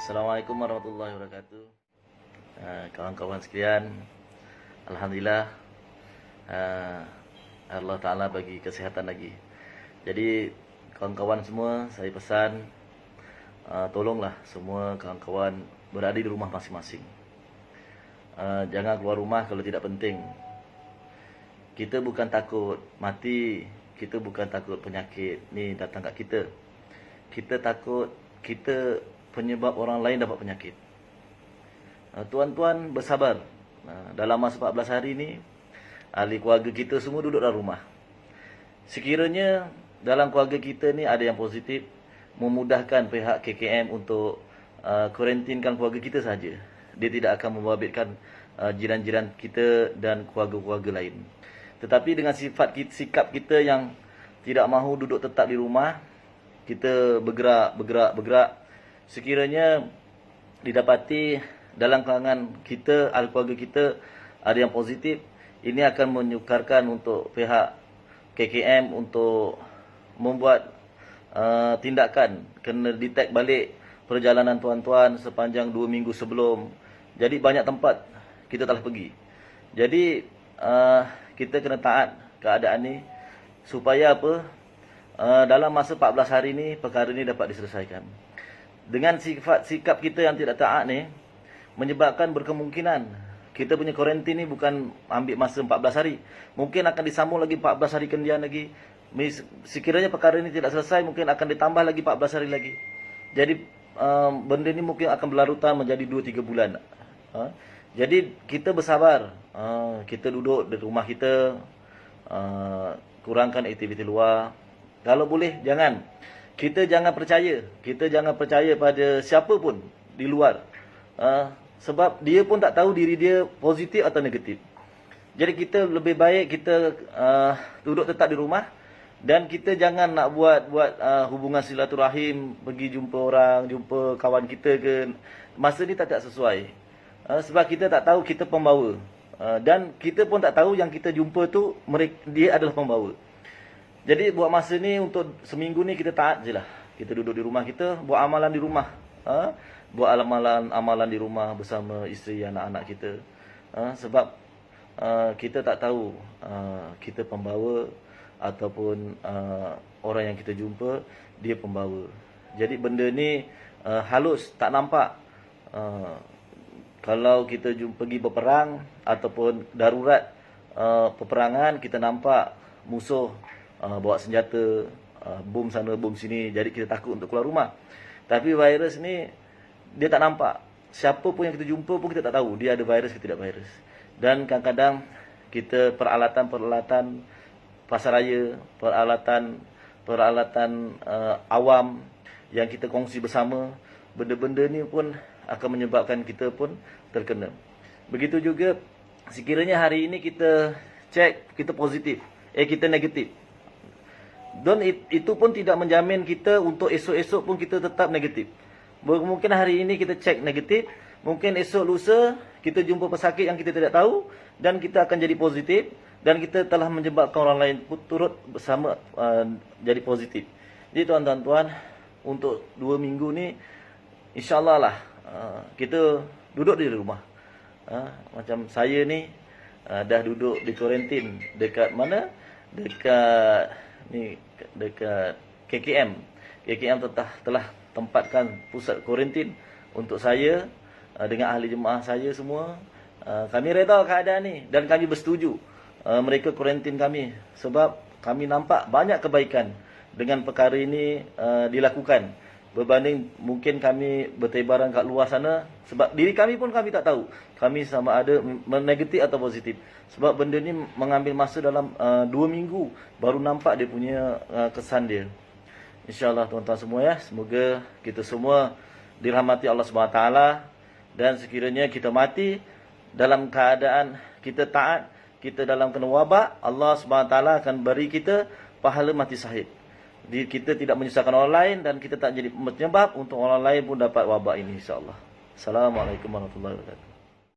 Assalamualaikum warahmatullahi wabarakatuh. Kawan-kawan sekalian, alhamdulillah Allah Ta'ala bagi kesihatan lagi. Jadi kawan-kawan semua, saya pesan tolonglah semua kawan-kawan berada di rumah masing-masing. Jangan keluar rumah kalau tidak penting. Kita bukan takut mati, kita bukan takut penyakit ni datang kat kita. Kita takut kita penyebab orang lain dapat penyakit. Tuan-tuan bersabar. Dalam masa 14 hari ni, ahli keluarga kita semua duduk dalam rumah. Sekiranya dalam keluarga kita ni ada yang positif, memudahkan pihak KKM untuk kuarantinkan keluarga kita saja. Dia tidak akan membabitkan jiran-jiran kita dan keluarga-keluarga lain. Tetapi dengan sikap kita yang tidak mahu duduk tetap di rumah, kita bergerak. Sekiranya didapati dalam kalangan kita, ahli keluarga kita ada yang positif, ini akan menyukarkan untuk pihak KKM untuk membuat tindakan, kena detect balik perjalanan tuan-tuan sepanjang 2 minggu sebelum. Jadi banyak tempat kita telah pergi. Jadi kita kena taat keadaan ni supaya apa? Dalam masa 14 hari ni perkara ni dapat diselesaikan. Dengan sikap kita yang tidak taat ni menyebabkan berkemungkinan kita punya kuarantin ni bukan ambil masa 14 hari. Mungkin akan disambung lagi 14 hari kemudian lagi. Sekiranya perkara ini tidak selesai, mungkin akan ditambah lagi 14 hari lagi. Jadi benda ni mungkin akan berlarutan menjadi 2-3 bulan. Jadi kita bersabar. Kita duduk di rumah kita, kurangkan aktiviti luar. Kalau boleh jangan. Kita jangan percaya pada siapa pun di luar. Sebab dia pun tak tahu diri dia positif atau negatif. Jadi kita lebih baik kita duduk tetap di rumah. Dan kita jangan nak buat hubungan silaturahim, pergi jumpa orang, jumpa kawan kita ke. Masa ni tak sesuai. Sebab kita tak tahu kita pembawa. Dan kita pun tak tahu yang kita jumpa tu dia adalah pembawa. Jadi buat masa ni untuk seminggu ni kita taat je lah. Kita duduk di rumah kita, buat amalan di rumah. Buat amalan di rumah bersama isteri, anak-anak kita. Sebab kita tak tahu kita pembawa ataupun orang yang kita jumpa dia pembawa. Jadi benda ni halus, tak nampak. Kalau kita pergi berperang ataupun darurat peperangan, kita nampak musuh bawa senjata, bom sana, bom sini. Jadi kita takut untuk keluar rumah. Tapi virus ni dia tak nampak. Siapa pun yang kita jumpa pun kita tak tahu dia ada virus ke tidak virus. Dan kadang-kadang kita peralatan pasar raya, peralatan awam yang kita kongsi bersama, benda-benda ni pun akan menyebabkan kita pun terkena. Begitu juga sekiranya hari ini kita cek kita positif, kita negatif. Dan itu pun tidak menjamin kita untuk esok-esok pun kita tetap negatif. Mungkin hari ini kita cek negatif, mungkin esok lusa kita jumpa pesakit yang kita tidak tahu dan kita akan jadi positif dan kita telah menyebabkan orang lain pun turut bersama jadi positif. Jadi tuan-tuan, untuk 2 minggu ni insya-Allah lah kita duduk di rumah. Macam saya ni dah duduk di kuarantin dekat mana? Dekat KKM. KKM telah tempatkan pusat kuarantin untuk saya dengan ahli jemaah saya semua. Kami redha keadaan ni dan kami bersetuju mereka kuarantin kami sebab kami nampak banyak kebaikan dengan perkara ini dilakukan berbanding mungkin kami bertebaran kat luar sana. Sebab diri kami pun kami tak tahu kami sama ada negatif atau positif. Sebab benda ni mengambil masa dalam 2 minggu baru nampak dia punya kesan dia. InsyaAllah tuan-tuan semua ya, semoga kita semua dirahmati Allah SWT. Dan sekiranya kita mati dalam keadaan kita taat, kita dalam kena wabak, Allah SWT akan beri kita pahala mati syahid. Kita tidak menyusahkan orang lain dan kita tak jadi penyebab untuk orang lain pun dapat wabak ini insyaAllah. Assalamualaikum warahmatullahi wabarakatuh.